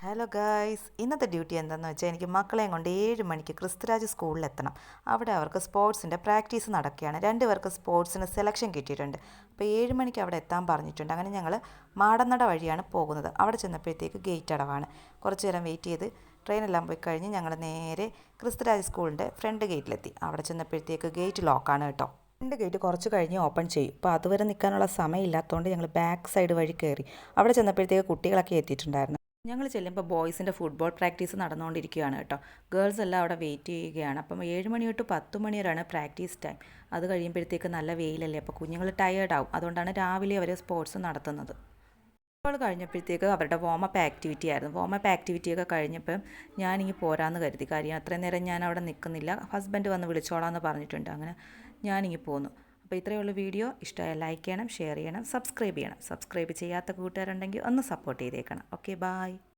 Hello guys, ഇന്നത്തെ duty എന്താണെന്ന് വെച്ചാൽ എനിക്ക് മക്കളെയും കൊണ്ട് 7 മണിക്ക് ക്രിസ്തുരാജ് സ്കൂളിലെത്തണം. അവിടെ അവർക്ക് സ്പോർട്സിൻ്റെ പ്രാക്ടീസ് നടക്കുകയാണ്. 2 പേർക്ക് സ്പോർട്സിന് സെലക്ഷൻ കിട്ടിയിട്ടുണ്ട്. അപ്പോൾ 7 മണിക്ക് അവിടെ എത്താൻ പറഞ്ഞിട്ടുണ്ട്. അങ്ങനെ ഞങ്ങൾ മാടന്നട വഴിയാണ് പോകുന്നത്. അവിടെ ചെന്നപ്പോഴത്തേക്ക് ഗേറ്റ് അടവാണ്. കുറച്ച് നേരം വെയിറ്റ് ചെയ്ത് ട്രെയിനെല്ലാം പോയി കഴിഞ്ഞ് ഞങ്ങൾ നേരെ ക്രിസ്തുരാജ് സ്കൂളിൻ്റെ ഫ്രണ്ട് ഗേറ്റിലെത്തി. അവിടെ ചെന്നപ്പോഴത്തേക്ക് ഗേറ്റ് ലോക്കാണ് കേട്ടോ. ഫ്രണ്ട് ഗേറ്റ് കുറച്ച് കഴിഞ്ഞ് ഓപ്പൺ ചെയ്യും. അപ്പോൾ അതുവരെ നിൽക്കാനുള്ള സമയമില്ലാത്തതുകൊണ്ട് ഞങ്ങൾ ബാക്ക് സൈഡ് വഴി കയറി. അവിടെ ചെന്നപ്പോഴത്തേക്ക് കുട്ടികളൊക്കെ എത്തിയിട്ടുണ്ടായിരുന്നു. ഞങ്ങൾ ചെല്ലുമ്പോൾ ബോയ്സിൻ്റെ ഫുട്ബോൾ പ്രാക്ടീസ് നടന്നുകൊണ്ടിരിക്കുകയാണ് കേട്ടോ. ഗേൾസ് എല്ലാം അവിടെ വെയിറ്റ് ചെയ്യുകയാണ്. അപ്പം 7 മണി തൊട്ട് 10 മണി വരെയാണ് പ്രാക്ടീസ് ടൈം. അത് കഴിയുമ്പോഴത്തേക്ക് നല്ല വെയിലല്ലേ, അപ്പോൾ കുഞ്ഞുങ്ങൾ ടയേർഡാവും. അതുകൊണ്ടാണ് രാവിലെ അവർ സ്പോർട്സ് നടത്തുന്നത്. ഫുട്ബോൾ കഴിഞ്ഞപ്പോഴത്തേക്ക് അവരുടെ വാമപ്പ് ആക്ടിവിറ്റി ആയിരുന്നു. വാമപ്പ് ആക്ടിവിറ്റിയൊക്കെ കഴിഞ്ഞപ്പം ഞാനിങ്ങ് പോരാന്ന് കരുതി. കാര്യം അത്രയും നേരം ഞാൻ അവിടെ നിൽക്കുന്നില്ല, ഹസ്ബൻഡ് വന്ന് വിളിച്ചോളാമെന്ന് പറഞ്ഞിട്ടുണ്ട്. അങ്ങനെ ഞാനിങ്ങ് പോന്നു. അപ്പോൾ ഇത്രയുള്ള വീഡിയോ ഇഷ്ടമായ ലൈക്ക് ചെയ്യണം, ഷെയർ ചെയ്യണം, സബ്സ്ക്രൈബ് ചെയ്യണം. സബ്സ്ക്രൈബ് ചെയ്യാത്ത കൂട്ടുകാരുണ്ടെങ്കിൽ ഒന്ന് സപ്പോർട്ട് ചെയ്തേക്കണം. Okay, bye.